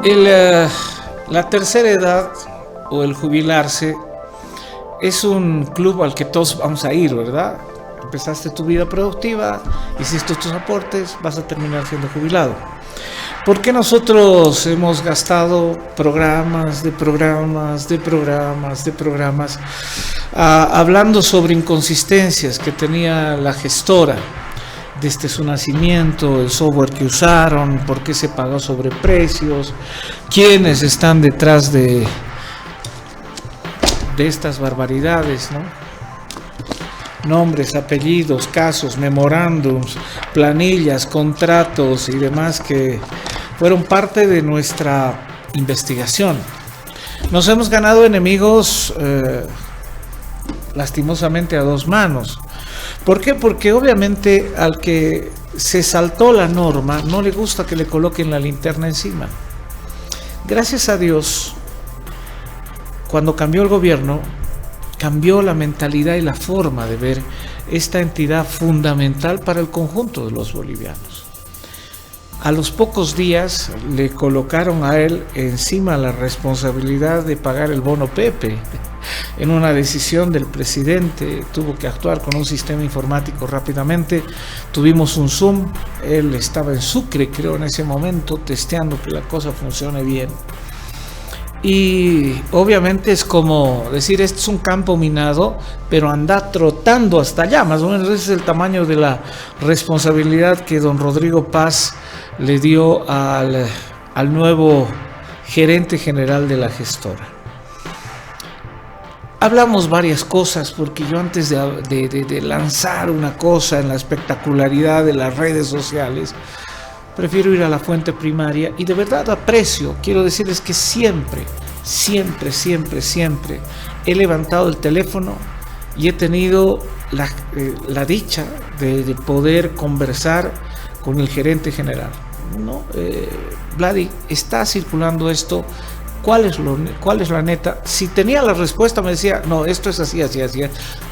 La tercera edad o el jubilarse es un club al que todos vamos a ir, ¿verdad? Empezaste tu vida productiva, hiciste tus aportes, vas a terminar siendo jubilado. ¿Por qué nosotros hemos gastado programas hablando sobre inconsistencias que tenía la gestora desde su nacimiento, el software que usaron, por qué se pagó sobreprecios, quiénes están detrás de estas barbaridades, ¿no? Nombres, apellidos, casos, memorándums, planillas, contratos y demás que fueron parte de nuestra investigación. Nos hemos ganado enemigos lastimosamente a dos manos. ¿Por qué? Porque obviamente al que se saltó la norma no le gusta que le coloquen la linterna encima. Gracias a Dios, cuando cambió el gobierno, cambió la mentalidad y la forma de ver esta entidad fundamental para el conjunto de los bolivianos. A los pocos días le colocaron a él encima la responsabilidad de pagar el bono Pepe. En una decisión del presidente tuvo que actuar con un sistema informático rápidamente. Tuvimos un Zoom, él estaba en Sucre, creo, en ese momento, testeando que la cosa funcione bien. Y obviamente es como decir, este es un campo minado, pero anda trotando hasta allá. Más o menos ese es el tamaño de la responsabilidad que don Rodrigo Paz le dio al nuevo gerente general de la gestora. Hablamos varias cosas, porque yo antes de lanzar una cosa en la espectacularidad de las redes sociales, prefiero ir a la fuente primaria y de verdad aprecio, quiero decirles que siempre he levantado el teléfono y he tenido la dicha de poder conversar con el gerente general, ¿no? Vladi, está circulando esto, ¿cuál es la neta? Si tenía la respuesta me decía, no, esto es así,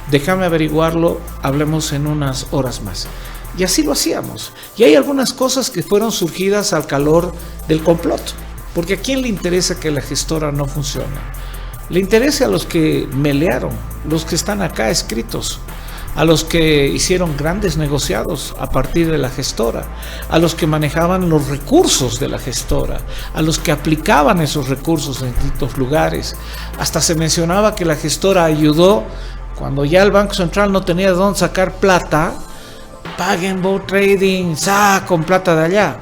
déjame averiguarlo, hablemos en unas horas más. Y así lo hacíamos. Y hay algunas cosas que fueron surgidas al calor del complot. Porque ¿a quién le interesa que la gestora no funcione? Le interesa a los que melearon, los que están acá escritos, a los que hicieron grandes negociados a partir de la gestora, a los que manejaban los recursos de la gestora, a los que aplicaban esos recursos en distintos lugares. Hasta se mencionaba que la gestora ayudó cuando ya el Banco Central no tenía de dónde sacar plata. Paguen Bow Trading, con plata de allá.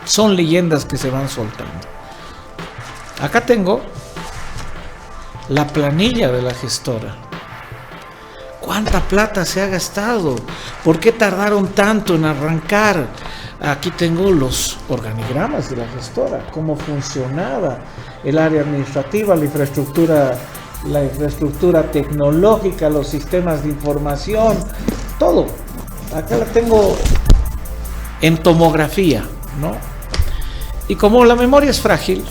Son leyendas que se van soltando. Acá tengo la planilla de la gestora. ¿Cuánta plata se ha gastado? ¿Por qué tardaron tanto en arrancar? Aquí tengo los organigramas de la gestora, cómo funcionaba el área administrativa, la infraestructura tecnológica, los sistemas de información, todo. Acá la tengo en tomografía, ¿no? Y como la memoria es frágil,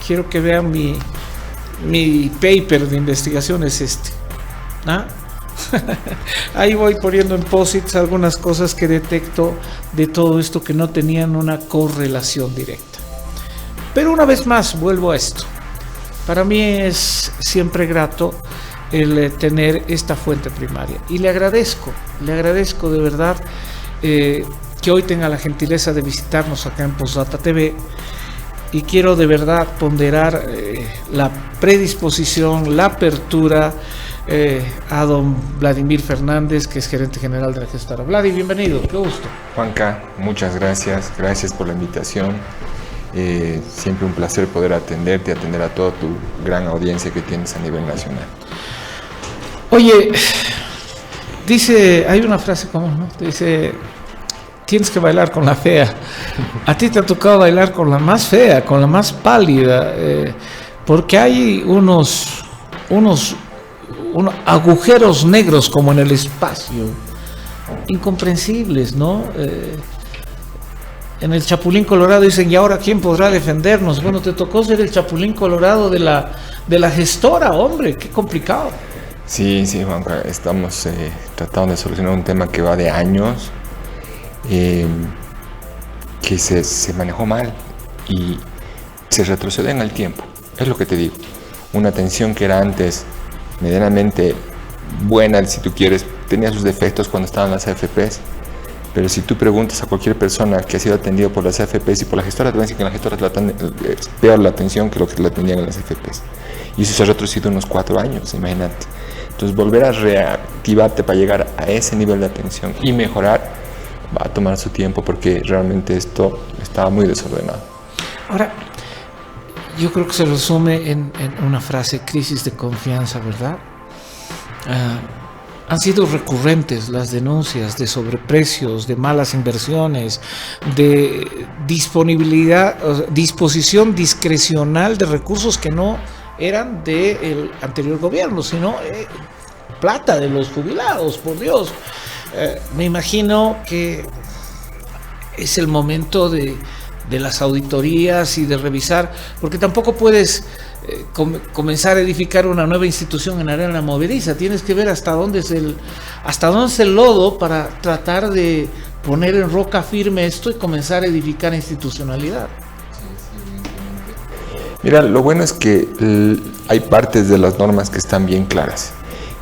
quiero que vean mi paper de investigación es este, ¿ah? Ahí voy poniendo en posits algunas cosas que detecto de todo esto que no tenían una correlación directa. Pero una vez más vuelvo a esto. Para mí es siempre grato el tener esta fuente primaria y le agradezco de verdad que hoy tenga la gentileza de visitarnos acá en Postdata TV, y quiero de verdad ponderar la predisposición, la apertura a don Vladimir Fernández, que es gerente general de la gestora. Vladi, bienvenido, qué gusto. Juanca, muchas gracias por la invitación. Siempre un placer poder atenderte, atender a toda tu gran audiencia que tienes a nivel nacional. Oye, dice, hay una frase común, ¿no? Dice, tienes que bailar con la fea. A ti te ha tocado bailar con la más fea, con la más pálida, porque hay unos agujeros negros como en el espacio, incomprensibles, ¿no? En el Chapulín Colorado dicen, ¿y ahora quién podrá defendernos? Bueno, te tocó ser el Chapulín Colorado de la gestora, hombre, qué complicado. Sí, Juanca, estamos tratando de solucionar un tema que va de años, que se manejó mal, y se retrocede en el tiempo. Es lo que te digo. Una atención que era antes medianamente buena, si tú quieres, tenía sus defectos cuando estaban las AFPs, pero si tú preguntas a cualquier persona que ha sido atendido por las AFPs y por la gestora, te van a decir que en las gestoras es peor la atención que lo que la atendían en las AFPs. Y eso se ha retrocedido unos 4 años, imagínate. Entonces volver a reactivarte para llegar a ese nivel de atención y mejorar va a tomar su tiempo, porque realmente esto estaba muy desordenado. Ahora, yo creo que se resume en una frase: crisis de confianza, ¿verdad? Han sido recurrentes las denuncias de sobreprecios, de malas inversiones, de disposición discrecional de recursos que no eran del anterior gobierno, sino plata de los jubilados, por Dios. Me imagino que es el momento de las auditorías y de revisar, porque tampoco puedes comenzar a edificar una nueva institución en arena movediza. Tienes que ver hasta dónde es el lodo para tratar de poner en roca firme esto y comenzar a edificar institucionalidad. Mira, lo bueno es que hay partes de las normas que están bien claras,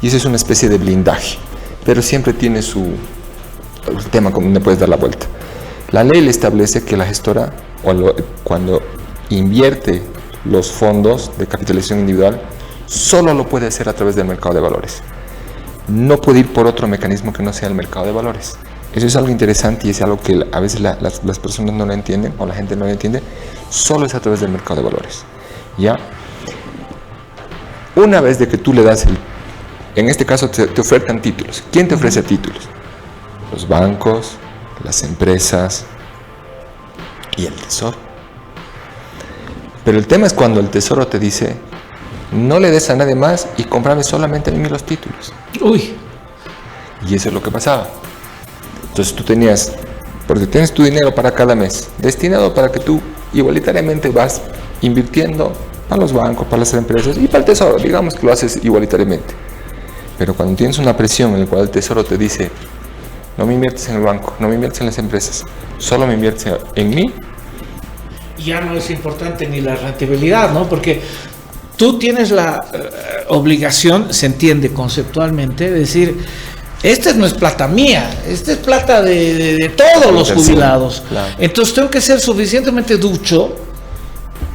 y eso es una especie de blindaje, pero siempre tiene su tema como le puedes dar la vuelta. La ley le establece que la gestora, cuando invierte los fondos de capitalización individual, solo lo puede hacer a través del mercado de valores. No puede ir por otro mecanismo que no sea el mercado de valores. Eso es algo interesante y es algo que a veces las personas no lo entienden, o la gente no lo entiende. Solo es a través del mercado de valores. ¿Ya? Una vez de que tú le das en este caso te ofertan títulos. ¿Quién te ofrece títulos? Los bancos, las empresas y el tesoro. Pero el tema es cuando el tesoro te dice: no le des a nadie más y cómprame solamente a mí los títulos. Uy. Y eso es lo que pasaba. Entonces tú porque tienes tu dinero para cada mes, destinado para que tú igualitariamente vas invirtiendo para los bancos, para las empresas y para el tesoro. Digamos que lo haces igualitariamente. Pero cuando tienes una presión en la cual el tesoro te dice: no me inviertes en el banco, no me inviertes en las empresas, solo me inviertes en mí. Ya no es importante ni la rentabilidad, ¿no? Porque tú tienes la obligación, se entiende conceptualmente, de decir: esta no es plata mía, esta es plata de todos los jubilados. Claro. Entonces tengo que ser suficientemente ducho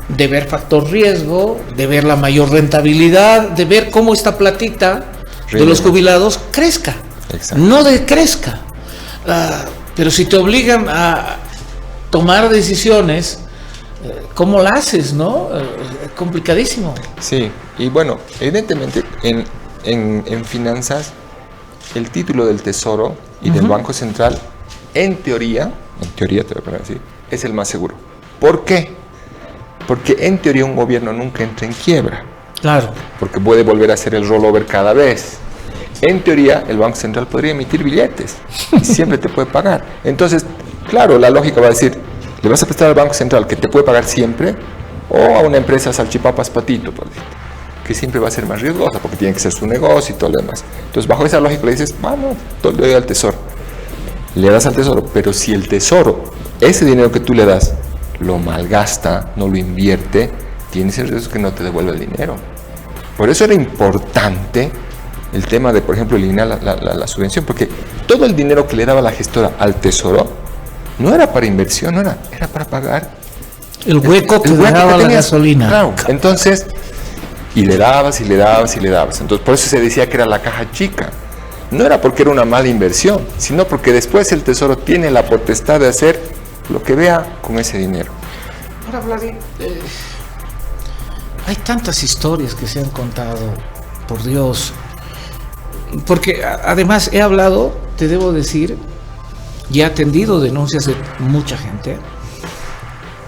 de ver factor riesgo, de ver la mayor rentabilidad, de ver cómo esta platita de los jubilados crezca. Exacto. No decrezca. Pero si te obligan a tomar decisiones, ¿cómo la haces, no? Complicadísimo. Sí, y bueno, evidentemente en finanzas, el título del Tesoro y del Banco Central, en teoría te voy a poner así, es el más seguro. ¿Por qué? Porque en teoría un gobierno nunca entra en quiebra. Claro. Porque puede volver a hacer el rollover cada vez. En teoría, el Banco Central podría emitir billetes y siempre te puede pagar. Entonces, claro, la lógica va a decir: ¿le vas a prestar al Banco Central que te puede pagar siempre, o a una empresa salchipapas Patito, por decirte, que siempre va a ser más riesgosa porque tiene que ser su negocio y todo lo demás? Entonces, bajo esa lógica le dices: bueno, le doy al tesoro. Le das al tesoro, pero si el tesoro, ese dinero que tú le das, lo malgasta, no lo invierte, tienes el riesgo que no te devuelva el dinero. Por eso era importante el tema de, por ejemplo, eliminar la subvención, porque todo el dinero que le daba la gestora al tesoro no era para inversión, era para pagar el hueco que daba la gasolina. Claro. Entonces, y le dabas. Entonces, por eso se decía que era la caja chica. No era porque era una mala inversión, sino porque después el tesoro tiene la potestad de hacer lo que vea con ese dinero. Ahora, Vladi, hay tantas historias que se han contado, por Dios. Porque además he hablado, te debo decir, y he atendido denuncias de mucha gente,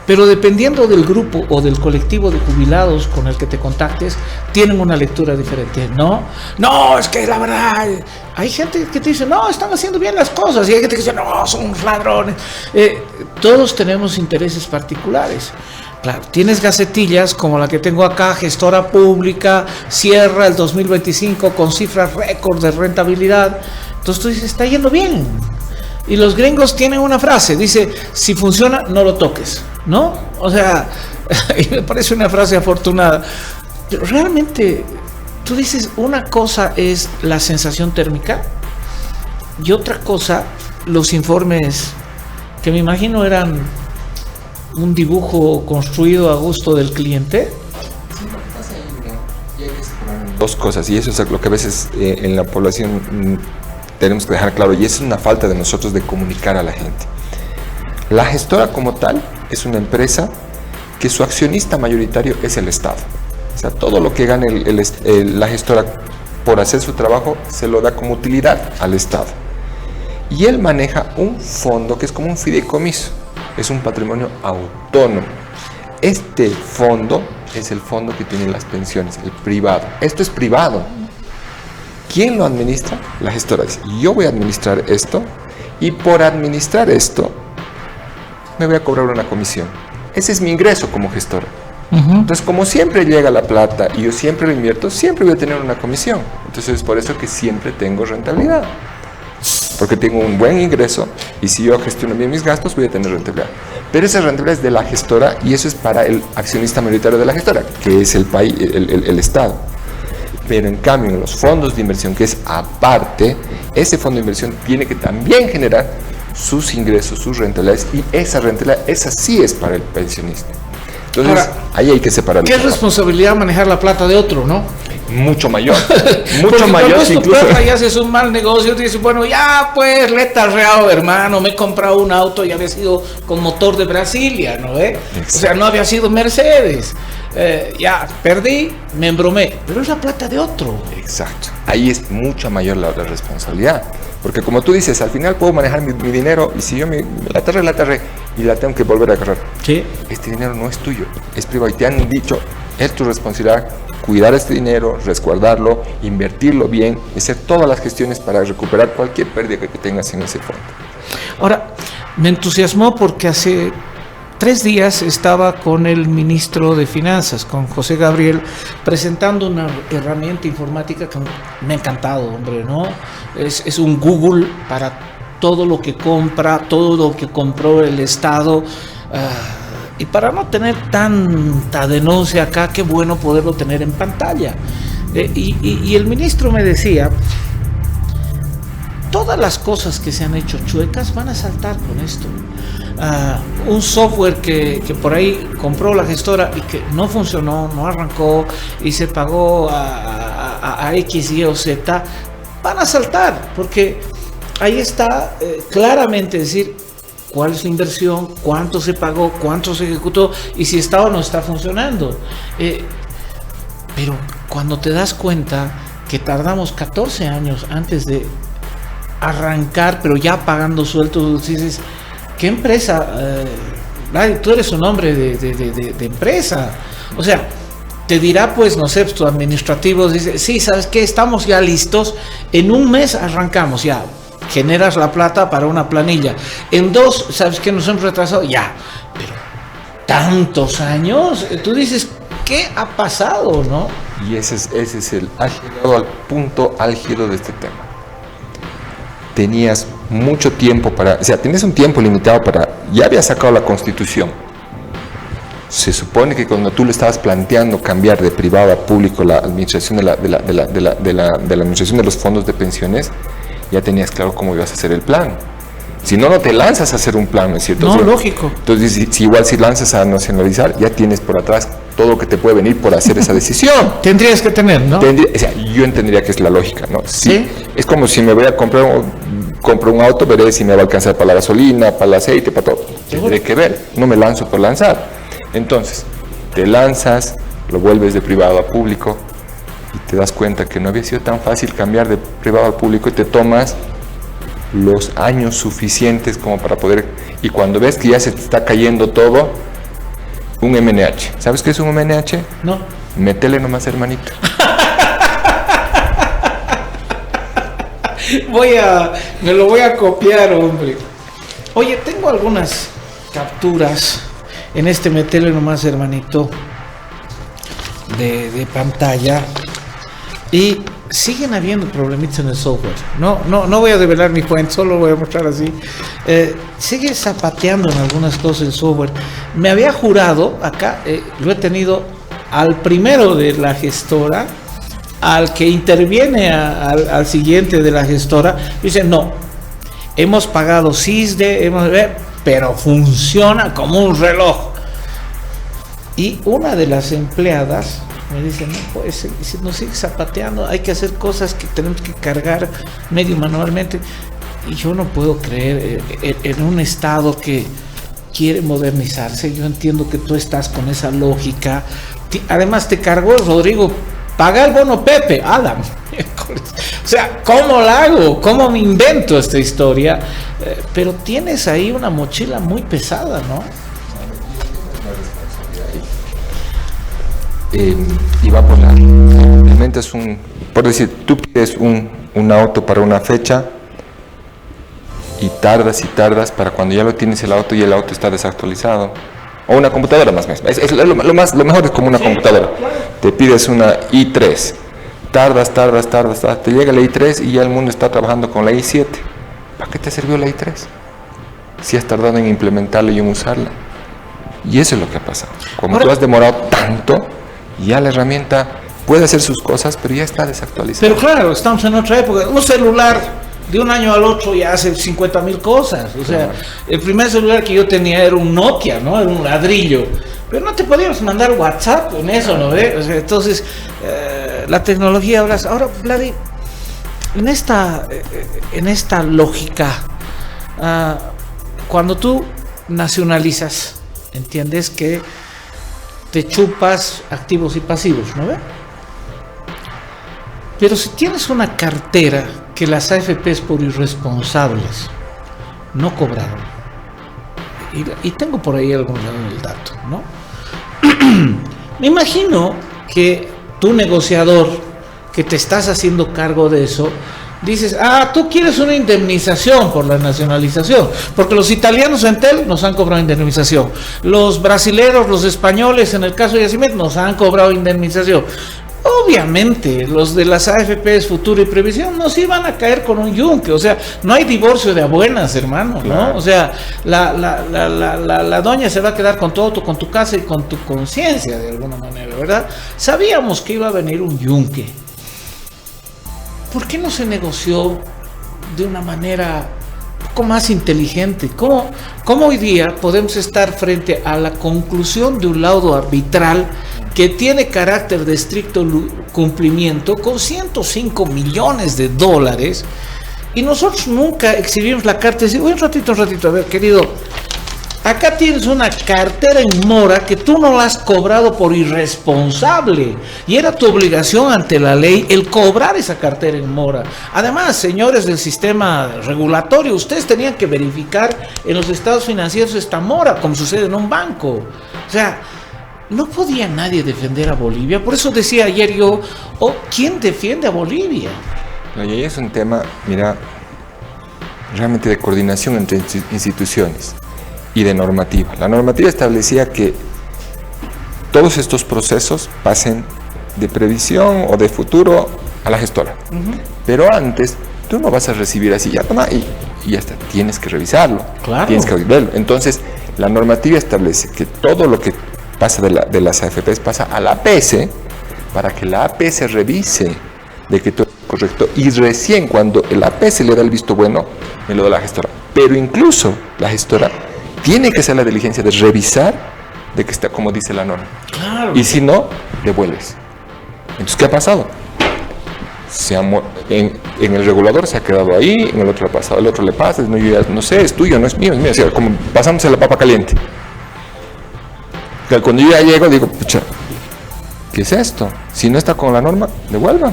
pero dependiendo del grupo o del colectivo de jubilados con el que te contactes, tienen una lectura diferente. No, es que la verdad, hay gente que te dice: no, están haciendo bien las cosas, y hay gente que dice: no, son unos ladrones. Todos tenemos intereses particulares. Claro, tienes gacetillas como la que tengo acá: gestora pública, cierra el 2025 con cifras récord de rentabilidad. Entonces tú dices: está yendo bien. Y los gringos tienen una frase, dice: si funciona, no lo toques, ¿no? O sea, y me parece una frase afortunada, pero realmente tú dices, una cosa es la sensación térmica y otra cosa los informes que me imagino eran un dibujo construido a gusto del cliente. Dos cosas, y eso es lo que a veces en la población tenemos que dejar claro, y es una falta de nosotros de comunicar a la gente. La gestora como tal es una empresa que su accionista mayoritario es el Estado. O sea, todo lo que gane la gestora por hacer su trabajo se lo da como utilidad al Estado. Y él maneja un fondo que es como un fideicomiso, es un patrimonio autónomo. Este fondo es el fondo que tiene las pensiones, el privado. Esto es privado. ¿Quién lo administra? La gestora dice, yo voy a administrar esto y por administrar esto me voy a cobrar una comisión. Ese es mi ingreso como gestora. Entonces, como siempre llega la plata y yo siempre lo invierto, siempre voy a tener una comisión. Entonces, es por eso que siempre tengo rentabilidad. Porque tengo un buen ingreso y si yo gestiono bien mis gastos, voy a tener rentabilidad. Pero esa rentabilidad es de la gestora y eso es para el accionista mayoritario de la gestora, que es el país, el Estado. Pero en cambio, en los fondos de inversión, que es aparte, ese fondo de inversión tiene que también generar sus ingresos, sus rentabilidades, y esa rentabilidad, esa sí es para el pensionista. Entonces, ahora, ahí hay que separarlo. ¿Qué responsabilidad manejar la plata de otro, no? Mucho mayor, mucho mayor. Si incluso tu plata y haces un mal negocio, te dices, bueno, ya pues, le he tarreado, hermano, me he comprado un auto y había sido con motor de Brasilia, ¿no? O sea, no había sido Mercedes. Ya, perdí, me embromé, pero es la plata de otro. Exacto, ahí es mucha mayor la responsabilidad. Porque como tú dices, al final puedo manejar mi dinero y si yo la atarré y la tengo que volver a agarrar. ¿Sí? Este dinero no es tuyo, es privado y te han dicho, es tu responsabilidad cuidar este dinero, resguardarlo, invertirlo bien y hacer todas las gestiones para recuperar cualquier pérdida que tengas en ese fondo. Ahora, me entusiasmó porque hace 3 días estaba con el ministro de Finanzas, con José Gabriel, presentando una herramienta informática que me ha encantado, hombre, ¿no? Es un Google para todo lo que compra, todo lo que compró el Estado. Y para no tener tanta denuncia acá, qué bueno poderlo tener en pantalla. Y el ministro me decía, todas las cosas que se han hecho chuecas van a saltar con esto. Un software que por ahí compró la gestora y que no funcionó, no arrancó y se pagó a X, Y o Z, van a saltar, porque ahí está claramente decir cuál es la inversión, cuánto se pagó, cuánto se ejecutó y si está o no está funcionando. Pero cuando te das cuenta que tardamos 14 años antes de arrancar, pero ya pagando sueldos, dices, ¿qué empresa? Tú eres un hombre de empresa. O sea, te dirá, pues, no sé, tu administrativo dice, sí, ¿sabes qué? Estamos ya listos, en un mes arrancamos, ya, generas la plata para una planilla. En 2, ¿sabes qué? Nos hemos retrasado, ya. Pero, ¿tantos años? Tú dices, ¿qué ha pasado, no? Y ese es el llegado al punto álgido de este tema. Tenías mucho tiempo tenías un tiempo limitado ya habías sacado la Constitución. Se supone que cuando tú le estabas planteando cambiar de privado a público la administración de la administración de los fondos de pensiones, ya tenías claro cómo ibas a hacer el plan. Si no, no te lanzas a hacer un plan, ¿no es cierto? No, lógico. Entonces, si lanzas a nacionalizar, ya tienes por atrás todo lo que te puede venir por hacer esa decisión. Tendrías que tener, ¿no? Yo entendería que es la lógica, ¿no? Sí. Es como si me voy a compro un auto, veré si me va a alcanzar para la gasolina, para el aceite, para todo. Tendré que ver, no me lanzo por lanzar. Entonces, te lanzas, lo vuelves de privado a público y te das cuenta que no había sido tan fácil cambiar de privado a público y te tomas los años suficientes como para poder, y cuando ves que ya se te está cayendo todo, un MNH. ¿Sabes qué es un MNH? No. Métele nomás, hermanito. Me lo voy a copiar, hombre. Oye, tengo algunas capturas en este metele nomás, hermanito, de pantalla. Y siguen habiendo problemitas en el software. No voy a develar mi fuente, solo lo voy a mostrar así. Sigue zapateando en algunas cosas el software. Me había jurado, acá lo he tenido al primero de la gestora, al que interviene al siguiente de la gestora, dice, no, hemos pagado CISDE, pero funciona como un reloj. Y una de las empleadas me dice, no, pues nos sigue zapateando, hay que hacer cosas que tenemos que cargar medio manualmente. Y yo no puedo creer en un Estado que quiere modernizarse. Yo entiendo que tú estás con esa lógica. Además te cargó Rodrigo, paga el bono Pepe, Adam. O sea, ¿cómo la hago? ¿Cómo me invento esta historia? Pero tienes ahí una mochila muy pesada, ¿no? Y va por la... Realmente es por decir, tú pides un auto para una fecha y tardas para cuando ya lo tienes el auto y el auto está desactualizado. O una computadora más. Lo mejor es como una computadora. Te pides una i3, tardas, te llega la i3 y ya el mundo está trabajando con la i7. ¿Para qué te sirvió la i3? Si has tardado en implementarla y en usarla. Y eso es lo que ha pasado. Como tú has demorado tanto, ya la herramienta puede hacer sus cosas, pero ya está desactualizada. Pero claro, estamos en otra época. Un celular de un año al otro ya hace 50,000 cosas. O sea, el primer celular que yo tenía era un Nokia, ¿no? Era un ladrillo. Pero no te podíamos mandar WhatsApp en eso, ¿no? O sea, entonces, la tecnología ahora, Vladi, en esta lógica, cuando tú nacionalizas, entiendes que te chupas activos y pasivos, ¿no ve? Pero si tienes una cartera que las AFPs por irresponsables no cobraron, y tengo por ahí algún dato, ¿no? Me imagino que tu negociador que te estás haciendo cargo de eso, dices, tú quieres una indemnización por la nacionalización, porque los italianos en Entel nos han cobrado indemnización, los brasileros, los españoles en el caso de Yacimec nos han cobrado indemnización. Obviamente los de las AFPs Futuro y Previsión nos iban a caer con un yunque. O sea, no hay divorcio de abuelas, hermano, ¿no? Claro. O sea, la doña se va a quedar con todo, con tu casa y con tu conciencia de alguna manera, ¿verdad? Sabíamos que iba a venir un yunque. ¿Por qué no se negoció de una manera un poco más inteligente? ¿Cómo hoy día podemos estar frente a la conclusión de un laudo arbitral que tiene carácter de estricto cumplimiento con 105 millones de dólares y nosotros nunca exhibimos la carta y decimos, un ratito, a ver, querido, acá tienes una cartera en mora que tú no la has cobrado por irresponsable y era tu obligación ante la ley el cobrar esa cartera en mora? Además, señores del sistema regulatorio, ustedes tenían que verificar en los estados financieros esta mora, como sucede en un banco. O sea, no podía nadie defender a Bolivia. Por eso decía ayer yo, ¿quién defiende a Bolivia? No, y ahí es un tema, mira, realmente de coordinación entre instituciones y de normativa. La normativa establecía que todos estos procesos pasen de previsión o de futuro a la gestora. Pero antes, tú no vas a recibir así, ya toma, y ya está, tienes que revisarlo, claro. Tienes que verlo. Entonces, la normativa establece que todo lo que pasa de las AFPs pasa a la APS para que la APS revise de que todo es correcto y recién cuando el APS le da el visto bueno, me lo da la gestora. Pero incluso la gestora tiene que hacer la diligencia de revisar de que está como dice la norma. Claro. Y si no, devuelves. Entonces, ¿qué ha pasado? En el regulador se ha quedado ahí, en el otro le ha pasado, el otro le pasa, no, yo ya no sé, es tuyo, no es mío, o sea, como pasándose la papa caliente. Cuando yo ya llego, digo, pucha, ¿qué es esto? Si no está con la norma, devuelvan.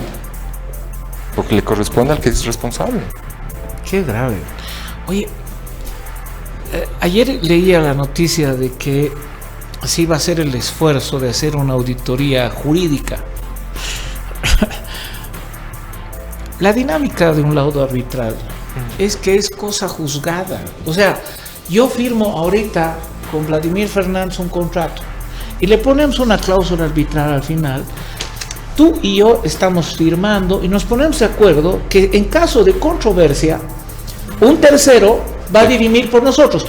Porque le corresponde al que es responsable. Qué grave. Oye, ayer leía la noticia de que se iba a hacer el esfuerzo de hacer una auditoría jurídica. La dinámica de un laudo arbitral es que es cosa juzgada. O sea, yo firmo ahorita con Vladimir Fernández un contrato y le ponemos una cláusula arbitral al final, tú y yo estamos firmando y nos ponemos de acuerdo que en caso de controversia, un tercero va a dirimir por nosotros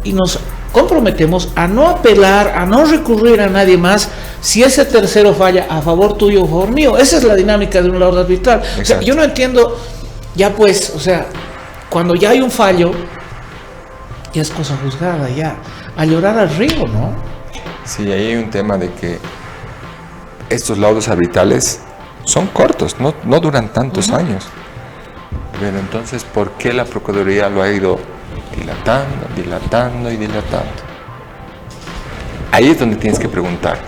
y nos comprometemos a no apelar, a no recurrir a nadie más si ese tercero falla a favor tuyo o a favor mío. Esa es la dinámica de un laudo arbitral. O sea, yo no entiendo, ya pues, o sea, cuando ya hay un fallo, ya es cosa juzgada, ya, a llorar al río, ¿no? Sí, ahí hay un tema de que estos laudos arbitrales son cortos, no duran tantos años. Pero entonces, ¿por qué la Procuraduría lo ha ido dilatando? Ahí es donde tienes que preguntar,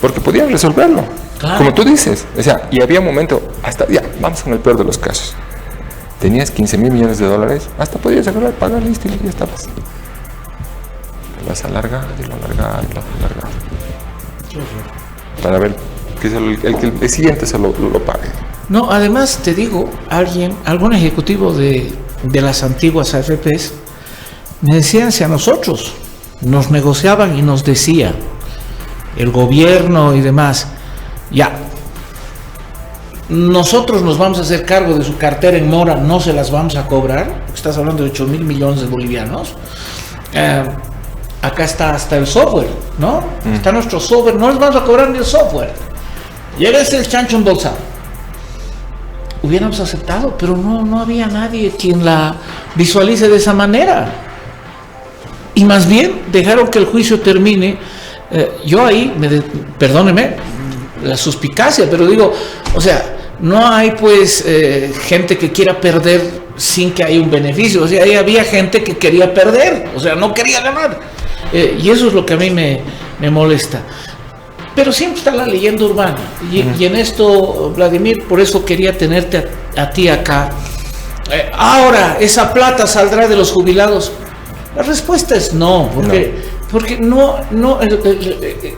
porque podían resolverlo, claro, como tú dices. O sea, y había un momento, hasta ya, vamos con el peor de los casos. Tenías 15.000 millones de dólares, hasta podías agarrar, pagar, listo, y ya estabas. Lo vas a alargar, para ver que el siguiente se lo pague. No, además te digo, algún ejecutivo de las antiguas AFPs me decían, si a nosotros nos negociaban y nos decía el gobierno y demás, ya, nosotros nos vamos a hacer cargo de su cartera en mora, no se las vamos a cobrar, estás hablando de 8.000 millones de bolivianos, acá está hasta el software, ¿no? Está nuestro software, no les vamos a cobrar ni el software, llega el chancho embolsado. Hubiéramos aceptado, pero no había nadie quien la visualice de esa manera. Y más bien dejaron que el juicio termine. Yo ahí, perdóneme la suspicacia, pero digo, o sea, no hay pues gente que quiera perder sin que haya un beneficio. O sea, ahí había gente que quería perder, o sea, no quería ganar. Y eso es lo que a mí me molesta. Pero siempre está la leyenda urbana. Y en esto, Vladimir, por eso quería tenerte a ti acá. Ahora, ¿esa plata saldrá de los jubilados? La respuesta es no, porque no,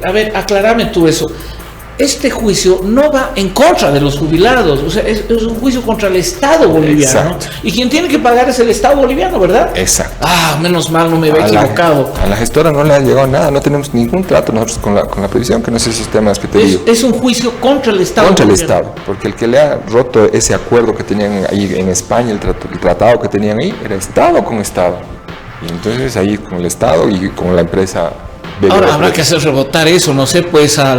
a ver, aclárame tú eso. Este juicio no va en contra de los jubilados, o sea, es un juicio contra el Estado boliviano. Exacto. Y quien tiene que pagar es el Estado boliviano, ¿verdad? Exacto. Ah, menos mal, no me había equivocado. A la gestora no le ha llegado nada, no tenemos ningún trato nosotros con la previsión, que no es esos temas que te digo. Es un juicio contra el Estado. Contra el Estado, porque el que le ha roto ese acuerdo que tenían ahí en España, el tratado que tenían ahí, era Estado con Estado. Y entonces ahí con el Estado y con la empresa. Ahora habrá que hacer rebotar eso, no sé, pues a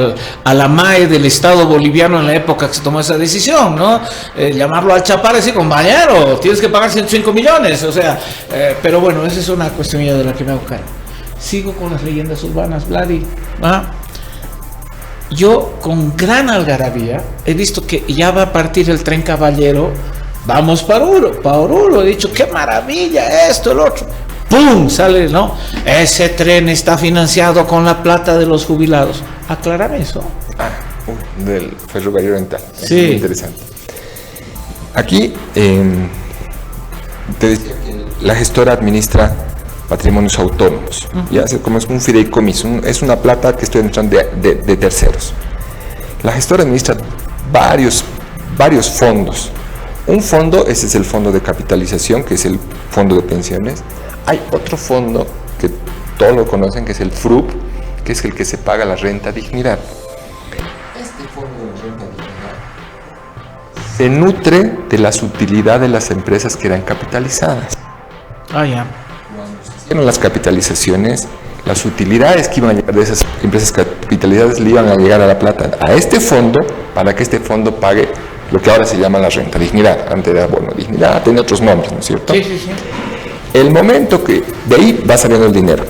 la MAE del Estado boliviano en la época que se tomó esa decisión, ¿no? Llamarlo al Chapar y decir, compañero, tienes que pagar 105 millones, o sea, pero bueno, esa es una cuestión ya de la que me hago cargo. Sigo con las leyendas urbanas, Vladi. Yo con gran algarabía he visto que ya va a partir el tren Caballero, vamos para Oruro, he dicho, qué maravilla esto, el otro. ¡Pum! Sale, ¿no? Ese tren está financiado con la plata de los jubilados. Aclárame eso. Del Ferrocarril Oriental. Sí. Es muy interesante. Aquí, te decía que la gestora administra patrimonios autónomos. Ya como es un fideicomiso, es una plata que estoy entrando de terceros. La gestora administra varios fondos. Un fondo, ese es el fondo de capitalización, que es el fondo de pensiones. Hay otro fondo que todos lo conocen, que es el FRUP, que es el que se paga la renta dignidad. Este fondo de renta dignidad se nutre de las utilidades de las empresas que eran capitalizadas. Ya. Cuando se hicieron las capitalizaciones, las utilidades que iban a llegar de esas empresas capitalizadas le iban a llegar a la plata, a este fondo, para que este fondo pague lo que ahora se llama la renta dignidad. Antes era bono dignidad, tiene otros nombres, ¿no es cierto? Sí. El momento que de ahí va saliendo el dinero,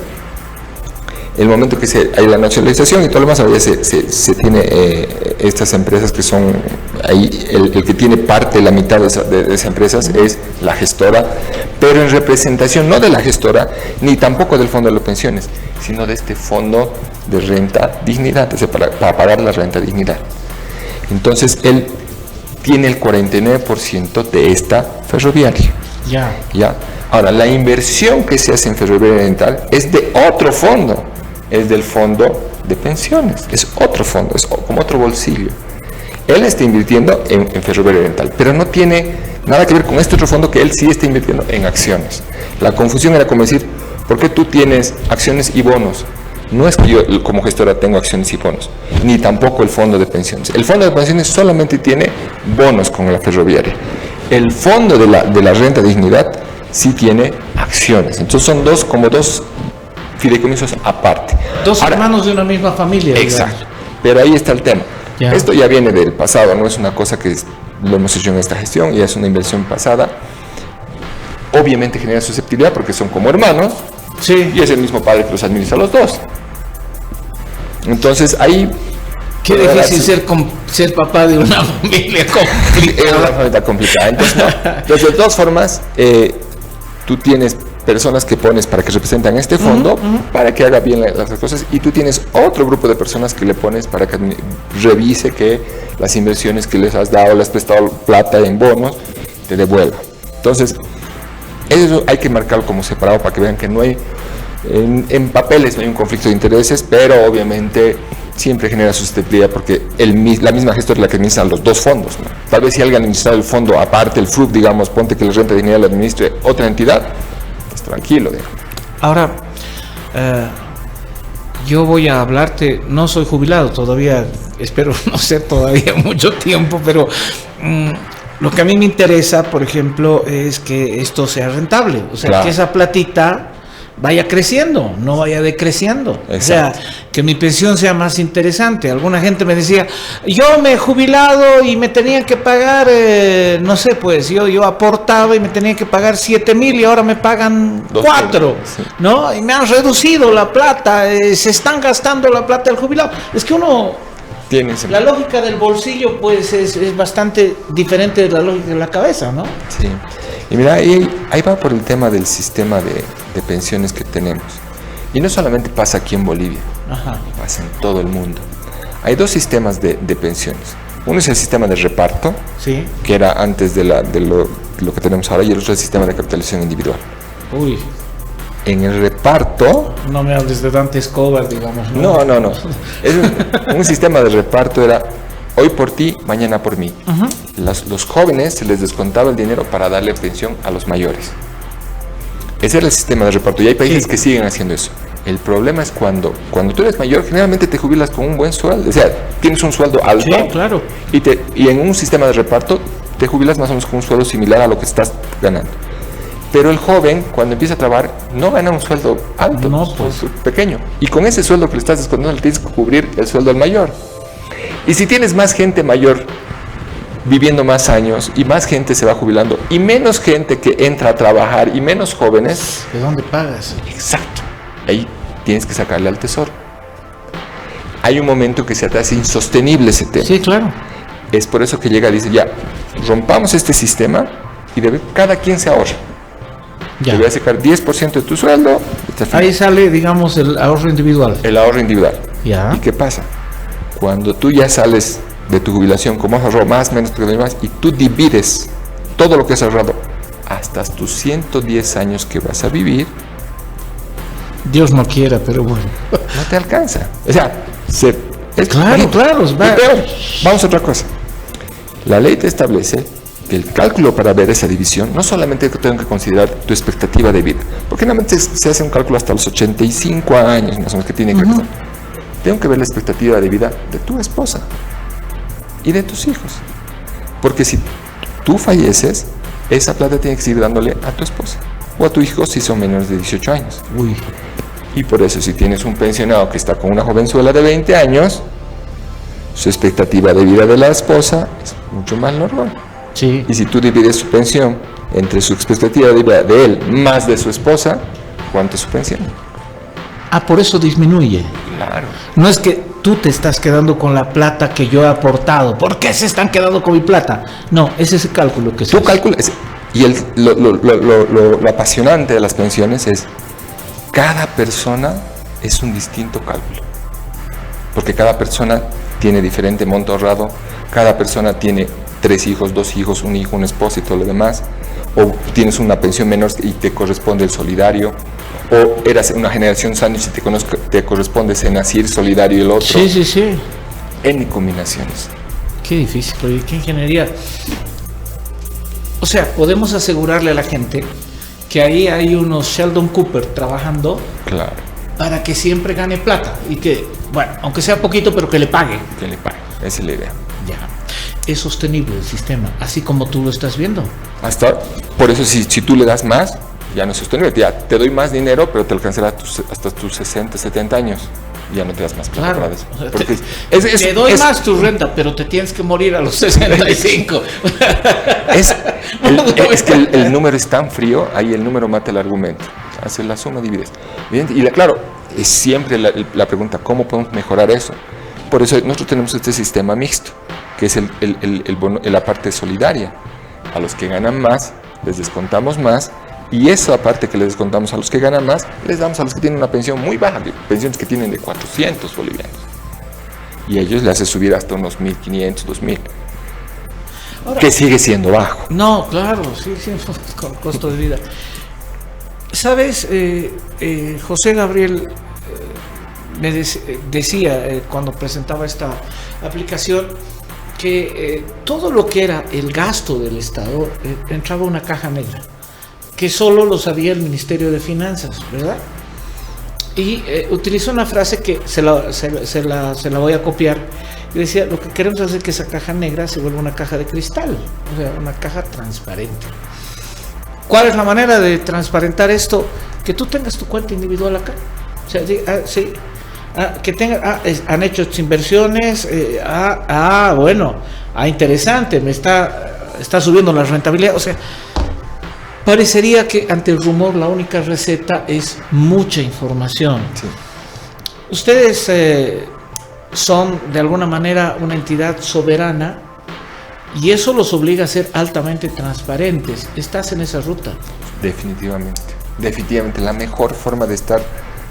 el momento que hay la nacionalización y todo lo demás, ahora se tiene estas empresas que son ahí, el que tiene parte, la mitad de esas empresas es la gestora, pero en representación no de la gestora, ni tampoco del fondo de las pensiones, sino de este fondo de renta dignidad, o sea, para pagar la renta dignidad. Entonces él tiene el 49% de esta ferroviaria. Ya. Ahora, la inversión que se hace en Ferroviaria Oriental es de otro fondo, es del fondo de pensiones, es otro fondo, es como otro bolsillo. Él está invirtiendo en Ferroviaria Oriental, pero no tiene nada que ver con este otro fondo que él sí está invirtiendo en acciones. La confusión era como decir, ¿por qué tú tienes acciones y bonos? no es que yo como gestora tengo acciones y bonos, ni tampoco el fondo de pensiones. El fondo de pensiones solamente tiene bonos con la ferroviaria. El fondo de la renta de dignidad sí tiene acciones. Entonces son dos fideicomisos aparte. Dos hermanos de una misma familia. Exacto. Digamos. Pero ahí está el tema. Ya. Esto ya viene del pasado, no es una cosa que lo hemos hecho en esta gestión, ya es una inversión pasada. Obviamente genera susceptibilidad porque son como hermanos, Sí. y es el mismo padre que los administra a los dos. Entonces ahí... Qué difícil ser papá de una familia complicada. Es una familia complicada. Entonces, no. Entonces, de todas formas, tú tienes personas que pones para que representan este fondo, para que haga bien las cosas, y tú tienes otro grupo de personas que le pones para que revise que las inversiones que les has dado, les has prestado plata en bonos, te devuelvan. Entonces, eso hay que marcarlo como separado para que vean que no hay, en papeles no hay un conflicto de intereses, pero obviamente siempre genera susceptibilidad porque la misma gestora es la que administra los dos fondos, ¿no? Tal vez si alguien administra el fondo aparte, el FRUP, digamos, ponte que la renta de dignidad lo administre otra entidad, pues tranquilo, digamos. Ahora, yo voy a hablarte, no soy jubilado todavía, espero no ser todavía mucho tiempo, pero lo que a mí me interesa, por ejemplo, es que esto sea rentable, o sea, Claro. que esa platita vaya creciendo, no vaya decreciendo. Exacto. O sea, que mi pensión sea más interesante. Alguna gente me decía, yo me he jubilado y me tenían que pagar, no sé, pues yo aportaba y me tenían que pagar 7,000 y ahora me pagan 4, sí. ¿no? Y me han reducido la plata, se están gastando la plata del jubilado. Es que la lógica del bolsillo pues es bastante diferente de la lógica de la cabeza, ¿no? Sí. Y mira, ahí va por el tema del sistema de pensiones que tenemos. Y no solamente pasa aquí en Bolivia, Ajá. pasa en todo el mundo. Hay dos sistemas de pensiones. Uno es el sistema de reparto, Sí. que era antes de lo que tenemos ahora, y el otro es el sistema de capitalización individual. Uy, En el reparto, no me hables de Dante Escobar, digamos. No. no. Es un sistema de reparto era hoy por ti, mañana por mí. Ajá. Los jóvenes se les descontaba el dinero para darle pensión a los mayores. Ese era el sistema de reparto y hay países Sí. que siguen haciendo eso. El problema es cuando tú eres mayor, generalmente te jubilas con un buen sueldo, o sea, tienes un sueldo alto. Sí, claro. Y en un sistema de reparto te jubilas más o menos con un sueldo similar a lo que estás ganando. Pero el joven, cuando empieza a trabajar, no gana un sueldo alto, No, un pues. sueldo pequeño. Y con ese sueldo que le estás descontando, le tienes que cubrir el sueldo al mayor. Y si tienes más gente mayor viviendo más años y más gente se va jubilando y menos gente que entra a trabajar y menos jóvenes, ¿De dónde pagas? exacto, ahí tienes que sacarle al tesoro. Hay un momento que se te hace insostenible ese tema. Sí, claro. Es por eso que llega y dice, ya, rompamos este sistema y cada quien se ahorra. Ya. Te voy a sacar 10% de tu sueldo. Ahí sale, digamos, el ahorro individual. El ahorro individual. Ya. ¿Y qué pasa? Cuando tú ya sales de tu jubilación, como has ahorrado más, menos, y tú divides todo lo que has ahorrado hasta tus 110 años que vas a vivir, Dios no quiera, pero bueno. no te alcanza. O sea, Claro, claro. Y peor, vamos a otra cosa. La ley te establece que el cálculo para ver esa división, no solamente tengo que considerar tu expectativa de vida, porque normalmente se hace un cálculo hasta los 85 años, más o menos, que tiene que estar. Tengo que ver la expectativa de vida de tu esposa y de tus hijos. Porque si tú falleces, esa plata tiene que seguir dándole a tu esposa o a tu hijo si son menores de 18 años. Uy. Y por eso, si tienes un pensionado que está con una jovenzuela de 20 años, su expectativa de vida de la esposa es mucho más normal. Sí. Y si tú divides su pensión entre su expectativa de vida de él más de su esposa, ¿cuánto es su pensión? Ah, por eso disminuye. Claro. No es que tú te estás quedando con la plata que yo he aportado. ¿Por qué se están quedando con mi plata? No, es ese cálculo que se Tú hace. calculas. Y lo apasionante de las pensiones es cada persona es un distinto cálculo. Porque cada persona tiene diferente monto ahorrado, cada persona tiene 3 hijos, 2 hijos, un hijo, una esposa y todo lo demás, o tienes una pensión menor y te corresponde el solidario, o eras una generación sándwich y te corresponde Senacir, solidario y el otro. Sí, sí, sí. N combinaciones. Qué difícil, oye, qué ingeniería. O sea, podemos asegurarle a la gente que ahí hay unos Sheldon Cooper trabajando Claro. para que siempre gane plata y que, bueno, aunque sea poquito, pero que le pague. Que le pague, esa es la idea. Ya. Es sostenible el sistema, así como tú lo estás viendo. Hasta, por eso si tú le das más, ya no es sostenible. Ya te doy más dinero, pero te alcanzará hasta tus 60, 70 años. Ya no te das más plata. Claro. Porque te doy más tu renta, pero te tienes que morir a los 65. Es que el número es tan frío, ahí el número mata el argumento. Haces la suma, divides. Y claro, es siempre la pregunta, ¿cómo podemos mejorar eso? Por eso nosotros tenemos este sistema mixto, que es la parte solidaria. A los que ganan más, les descontamos más, y esa parte que les descontamos a los que ganan más, les damos a los que tienen una pensión muy baja, pensiones que tienen de 400 bolivianos. Y ellos le hace subir hasta unos 1.500, 2.000. Ahora, que sigue siendo bajo. No, claro, sí, con costo de vida. ¿Sabes? José Gabriel me decía cuando presentaba esta aplicación que todo lo que era el gasto del Estado entraba a una caja negra, que solo lo sabía el Ministerio de Finanzas, ¿verdad? Y utilizó una frase que se la voy a copiar. Y decía, lo que queremos hacer es que esa caja negra se vuelva una caja de cristal, o sea, una caja transparente. ¿Cuál es la manera de transparentar esto? Que tú tengas tu cuenta individual acá. O sea, que han hecho inversiones, bueno, interesante, me está subiendo la rentabilidad. O sea, parecería que ante el rumor la única receta es mucha información. Sí. Ustedes son de alguna manera una entidad soberana y eso los obliga a ser altamente transparentes. ¿Estás en esa ruta? Definitivamente la mejor forma de estar,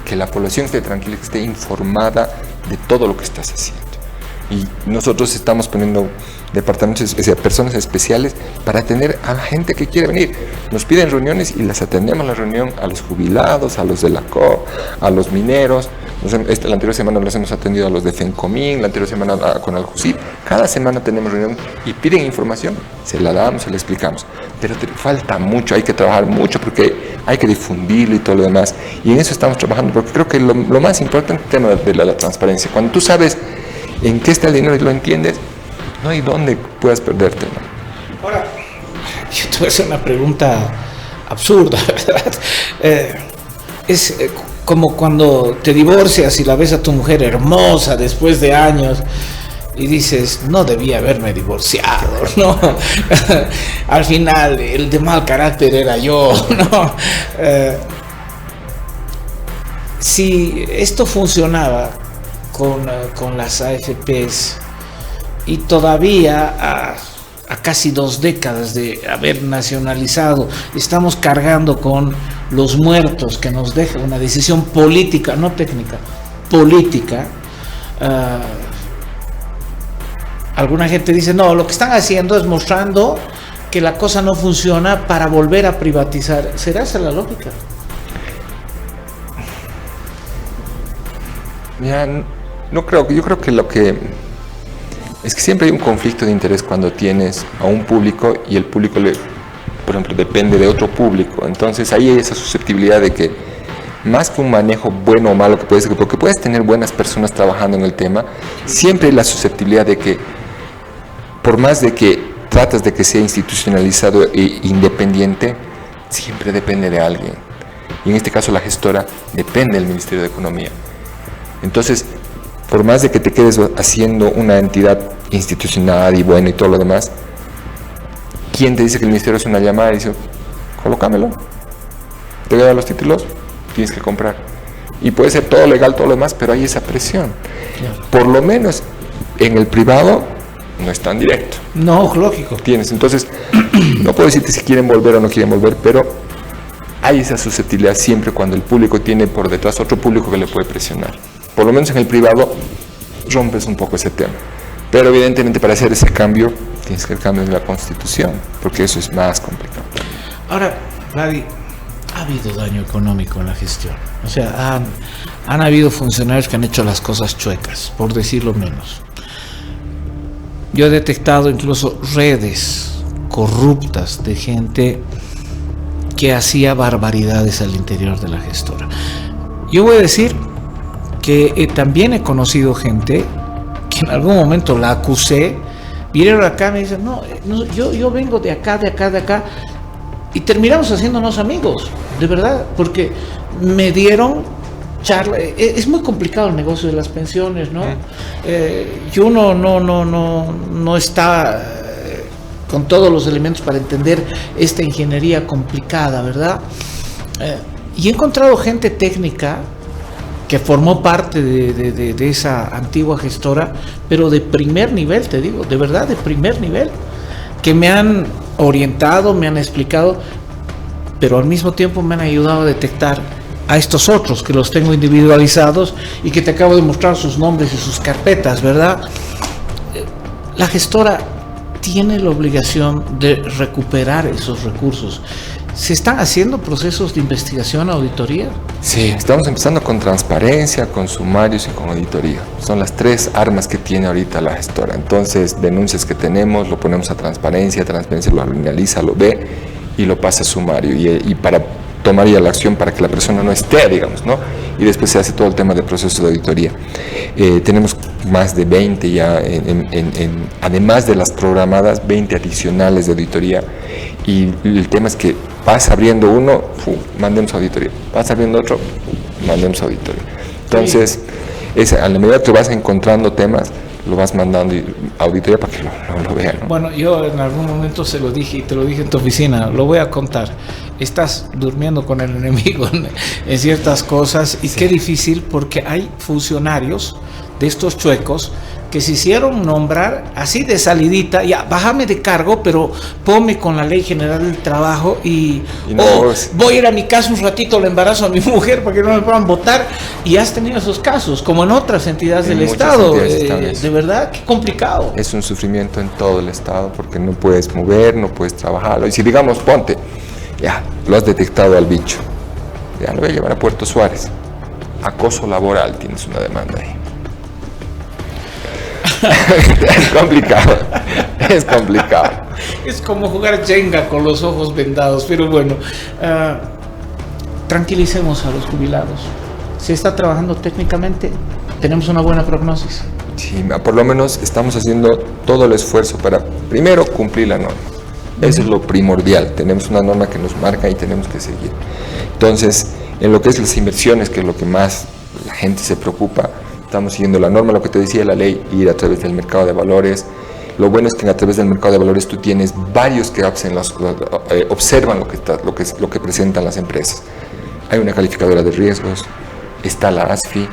que la población esté tranquila, que esté informada de todo lo que estás haciendo. Y nosotros estamos poniendo departamentos, personas especiales para atender a la gente que quiere venir. Nos piden reuniones y las atendemos la reunión a los jubilados, a los de la CO, a los mineros. La anterior semana los hemos atendido a los de FENCOMIN, la anterior semana con Aljucip. Cada semana tenemos reunión y piden información, se la damos, se la explicamos. Pero falta mucho, hay que trabajar mucho porque hay que difundirlo y todo lo demás. Y en eso estamos trabajando, porque creo que lo más importante es el tema de la transparencia. Cuando tú sabes en qué está el dinero y lo entiendes, no hay dónde puedas perderte, ¿no? Ahora, yo te voy a hacer una pregunta absurda, ¿verdad? Es como cuando te divorcias y la ves a tu mujer hermosa después de años y dices, no debía haberme divorciado, ¿no? Al final, el de mal carácter era yo, ¿no? Si esto funcionaba con las AFPs y todavía a casi 2 décadas de haber nacionalizado estamos cargando con los muertos que nos deja una decisión política, no técnica, política. Alguna gente dice, no, lo que están haciendo es mostrando que la cosa no funciona para volver a privatizar. ¿Será esa la lógica? Ya, no creo. Yo creo que lo que es que siempre hay un conflicto de interés cuando tienes a un público y el público, por ejemplo, depende de otro público. Entonces ahí hay esa susceptibilidad de que, más que un manejo bueno o malo que puedes, porque puedes tener buenas personas trabajando en el tema, siempre hay la susceptibilidad de que, por más de que tratas de que sea institucionalizado e independiente, siempre depende de alguien. Y en este caso la gestora depende del Ministerio de Economía. Entonces, por más de que te quedes haciendo una entidad institucional y buena y todo lo demás, ¿quién te dice que el ministerio es una llamada y dice, colócamelo? Te voy a dar los títulos, tienes que comprar. Y puede ser todo legal, todo lo demás, pero hay esa presión. Claro. Por lo menos en el privado no es tan directo. No, lógico. Tienes, entonces, no puedo decirte si quieren volver o no quieren volver, pero hay esa susceptibilidad siempre cuando el público tiene por detrás otro público que le puede presionar. Por lo menos en el privado rompes un poco ese tema. Pero evidentemente para hacer ese cambio tienes que cambiar la Constitución, porque eso es más complicado. Ahora, Vladi, ha habido daño económico en la gestión. O sea, han habido funcionarios que han hecho las cosas chuecas, por decirlo menos. Yo he detectado incluso redes corruptas de gente que hacía barbaridades al interior de la gestora. Yo voy a decir que también he conocido gente que en algún momento la acusé, vinieron acá y me dicen, no, yo vengo de acá, y terminamos haciéndonos amigos, de verdad, porque me dieron charla. Es muy complicado el negocio de las pensiones, ¿no? Y uno no está con todos los elementos para entender esta ingeniería complicada, ¿verdad? Y he encontrado gente técnica que formó parte de esa antigua gestora, pero de primer nivel, te digo, de verdad, de primer nivel, que me han orientado, me han explicado, pero al mismo tiempo me han ayudado a detectar a estos otros que los tengo individualizados y que te acabo de mostrar sus nombres y sus carpetas, ¿verdad? La gestora tiene la obligación de recuperar esos recursos. ¿Se están haciendo procesos de investigación, auditoría? Sí, estamos empezando con transparencia, con sumarios y con auditoría. Son las 3 armas que tiene ahorita la gestora. Entonces, denuncias que tenemos, lo ponemos a transparencia lo analiza, lo ve y lo pasa a sumario. Y para tomar ya la acción para que la persona no esté, digamos, ¿no? Y después se hace todo el tema de proceso de auditoría. Tenemos más de 20 ya, además de las programadas, 20 adicionales de auditoría. Y el tema es que vas abriendo uno, mandemos auditoría. Vas abriendo otro, mandemos auditoría. Entonces, a la medida que vas encontrando temas, lo vas mandando a auditoría para que lo vean, ¿no? Bueno, yo en algún momento se lo dije y te lo dije en tu oficina, lo voy a contar. Estás durmiendo con el enemigo en ciertas cosas y sí. Qué difícil, porque hay funcionarios de estos chuecos que se hicieron nombrar así de salidita, ya, bájame de cargo, pero ponme con la Ley General del Trabajo y voy a ir a mi casa un ratito, le embarazo a mi mujer para que no me puedan votar. Y has tenido esos casos, como en otras entidades del Estado. De verdad, qué complicado. Es un sufrimiento en todo el Estado, porque no puedes mover, no puedes trabajar. Y si digamos, ponte, ya, lo has detectado al bicho, ya lo voy a llevar a Puerto Suárez. Acoso laboral, tienes una demanda ahí. Es complicado, es complicado. Es como jugar Jenga con los ojos vendados, pero bueno, tranquilicemos a los jubilados. Se está trabajando técnicamente, tenemos una buena prognosis. Sí, por lo menos estamos haciendo todo el esfuerzo para, primero, cumplir la norma. Eso es lo primordial, tenemos una norma que nos marca y tenemos que seguir. Entonces, en lo que es las inversiones, que es lo que más la gente se preocupa, estamos siguiendo la norma, lo que te decía la ley, ir a través del mercado de valores. Lo bueno es que a través del mercado de valores tú tienes varios que observan lo que presentan las empresas. Hay una calificadora de riesgos, está la ASFI,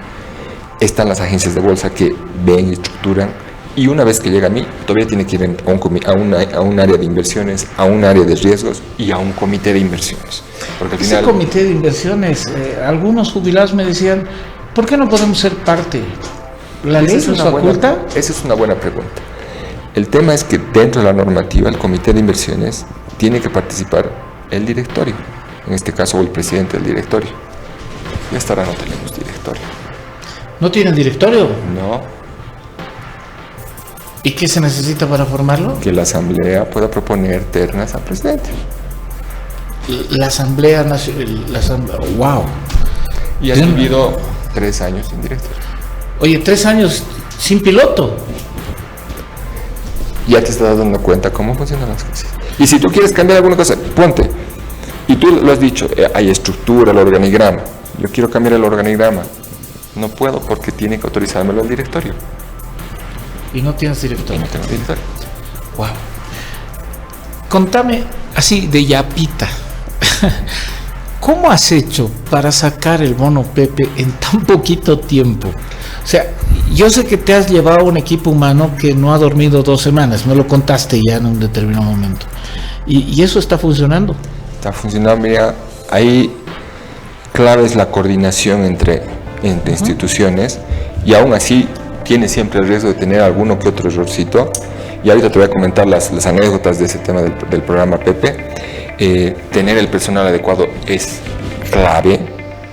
están las agencias de bolsa que ven y estructuran, y una vez que llega a mí, todavía tiene que ir a un área de inversiones, a un área de riesgos y a un comité de inversiones. Porque al final, ese comité de inversiones, algunos jubilados me decían, ¿por qué no podemos ser parte? ¿La ley nos faculta? Esa es una buena pregunta. El tema es que dentro de la normativa, el comité de inversiones tiene que participar el directorio, en este caso el presidente del directorio. Y hasta ahora no tenemos directorio. ¿No tienen directorio? No. ¿Y qué se necesita para formarlo? Que la asamblea pueda proponer ternas al presidente. La asamblea nacional, wow. Y ha vivido 3 años sin directorio. Oye, 3 años sin piloto. Ya te estás dando cuenta cómo funcionan las cosas. Y si tú quieres cambiar alguna cosa, ponte. Y tú lo has dicho, hay estructura, el organigrama. Yo quiero cambiar el organigrama. No puedo porque tiene que autorizármelo el directorio. ¿Y no tienes directorio? Y no tengo directorio. Wow. Contame así de yapita. ¿Cómo has hecho para sacar el bono Pepe en tan poquito tiempo? O sea, yo sé que te has llevado un equipo humano que no ha dormido 2 semanas, me lo contaste ya en un determinado momento. ¿Y eso está funcionando? Está funcionando, mira, ahí clave es la coordinación entre instituciones, y aún así tiene siempre el riesgo de tener alguno que otro errorcito. Y ahorita te voy a comentar las anécdotas de ese tema del programa Pepe. Tener el personal adecuado es clave,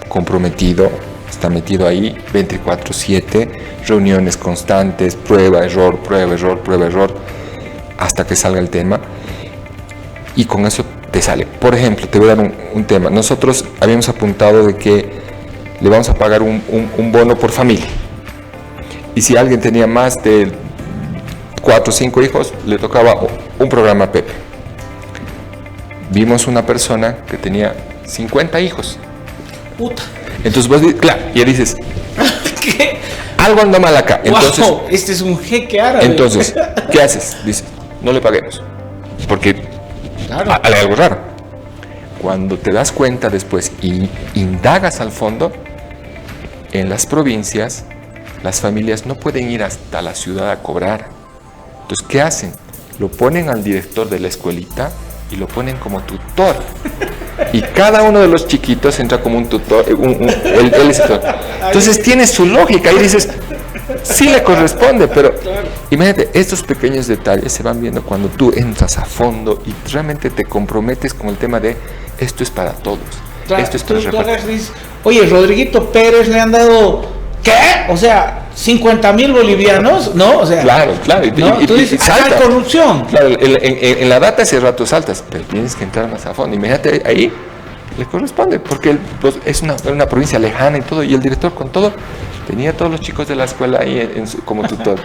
comprometido, está metido ahí 24/7, reuniones constantes, prueba, error, hasta que salga el tema, y con eso te sale. Por ejemplo, te voy a dar un tema. Nosotros habíamos apuntado de que le vamos a pagar un bono por familia. Y si alguien tenía más de 4 o 5 hijos, le tocaba un programa Pepe. Vimos una persona que tenía 50 hijos. Puta. Entonces vos, claro, ya dices, ¿Qué? algo anda mal acá. Entonces, Wow, este es un jeque árabe. entonces, ¿qué haces? Dices, no le paguemos. Porque Claro. hay algo raro. Cuando te das cuenta después y indagas al fondo, en las provincias, las familias no pueden ir hasta la ciudad a cobrar. Entonces, ¿qué hacen? Lo ponen al director de la escuelita y lo ponen como tutor. Y cada uno de los chiquitos entra como un tutor, él es tutor. Entonces tiene su lógica y dices, sí le corresponde, pero imagínate, estos pequeños detalles se van viendo cuando tú entras a fondo y realmente te comprometes con el tema de esto es para todos. Claro, Esto es para tú repartir. agarras y dices, oye, Rodriguito Pérez le han dado, ¿qué? O sea, 50,000 bolivianos, ¿no? O sea, Claro. ¿no? Tú dices, acá hay corrupción. Claro, en la data ese rato saltas, pero tienes que entrar más a fondo. Imagínate, ahí le corresponde, porque es una provincia lejana y todo, y el director con todo, tenía a todos los chicos de la escuela ahí como tutor.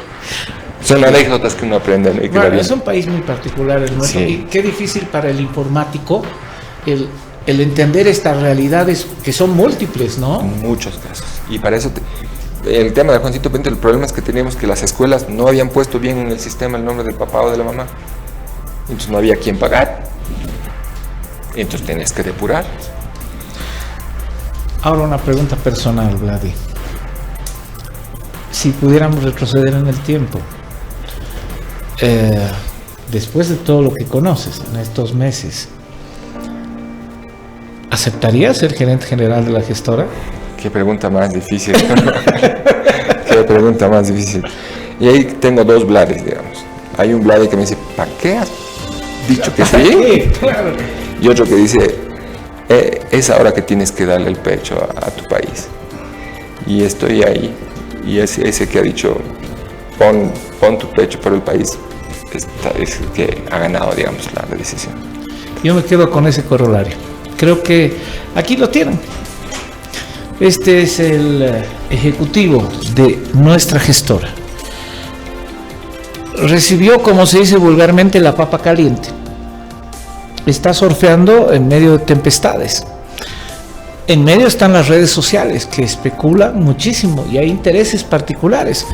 Son anécdotas que uno aprende, ¿no? Y que va Bueno, bien. es un país muy particular el nuestro, Sí. y qué difícil para el informático el entender estas realidades que son múltiples, ¿no? Muchos casos. Y para eso, el tema de Juancito Pinto, el problema es que teníamos que las escuelas no habían puesto bien en el sistema el nombre del papá o de la mamá. Entonces no había quien pagar. Entonces tenías que depurar. Ahora una pregunta personal, Vladi. Si pudiéramos retroceder en el tiempo, después de todo lo que conoces en estos meses, ¿aceptarías ser gerente general de la gestora? Qué pregunta más difícil. Qué pregunta más difícil. Y ahí tengo dos Vlades, digamos. Hay un Vlade que me dice, ¿para qué has dicho que sí? Sí, claro. Y otro que dice, es ahora que tienes que darle el pecho a tu país. Y estoy ahí. Y ese que ha dicho, pon tu pecho por el país, es el que ha ganado, digamos, la decisión. Yo me quedo con ese corolario. Creo que aquí lo tienen. Este es el ejecutivo de nuestra gestora. Recibió, como se dice vulgarmente, la papa caliente. Está surfeando en medio de tempestades. En medio están las redes sociales que especulan muchísimo y hay intereses particulares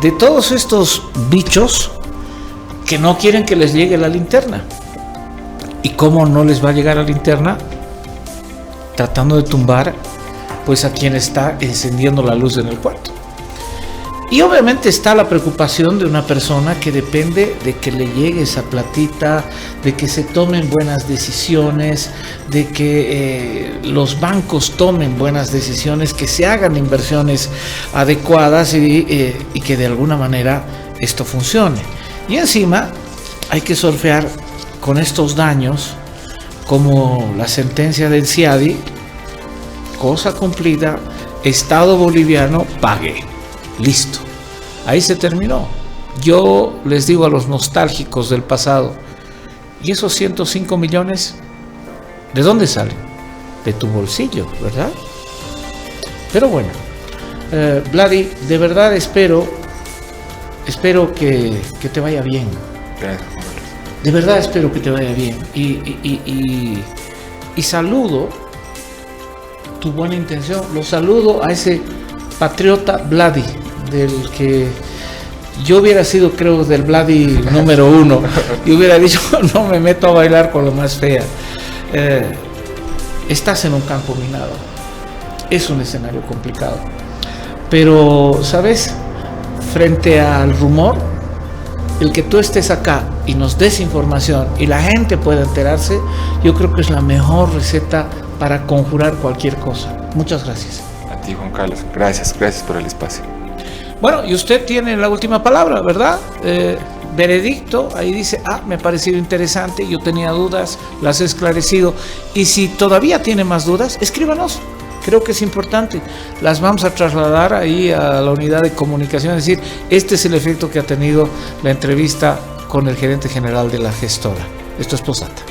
de todos estos bichos que no quieren que les llegue la linterna. ¿Y cómo no les va a llegar la linterna? Tratando de tumbar pues a quien está encendiendo la luz en el cuarto. Y obviamente está la preocupación de una persona que depende de que le llegue esa platita, de que se tomen buenas decisiones, de que los bancos tomen buenas decisiones, que se hagan inversiones adecuadas y que de alguna manera esto funcione. Y encima hay que surfear con estos daños como la sentencia del CIADI, cosa cumplida, Estado boliviano, pague. Listo. Ahí se terminó. Yo les digo a los nostálgicos del pasado, ¿y esos 105 millones de dónde salen? De tu bolsillo, ¿verdad? Pero bueno, Vladi, de verdad espero que te vaya bien. De verdad espero que te vaya bien. Y saludo tu buena intención. Lo saludo a ese patriota Vladi, del que yo hubiera sido, creo, del Vladi número 1 y hubiera dicho, no me meto a bailar con lo más fea. Estás en un campo minado, es un escenario complicado, pero sabes, frente al rumor, el que tú estés acá y nos des información y la gente pueda enterarse, yo creo que es la mejor receta para conjurar cualquier cosa. Muchas gracias. A ti, Juan Carlos, gracias por el espacio. Bueno, y usted tiene la última palabra, ¿verdad? Veredicto, ahí dice, me ha parecido interesante, yo tenía dudas, las he esclarecido, y si todavía tiene más dudas, escríbanos, creo que es importante, las vamos a trasladar ahí a la unidad de comunicación, es decir, este es el efecto que ha tenido la entrevista con el gerente general de la gestora. Esto es Posata.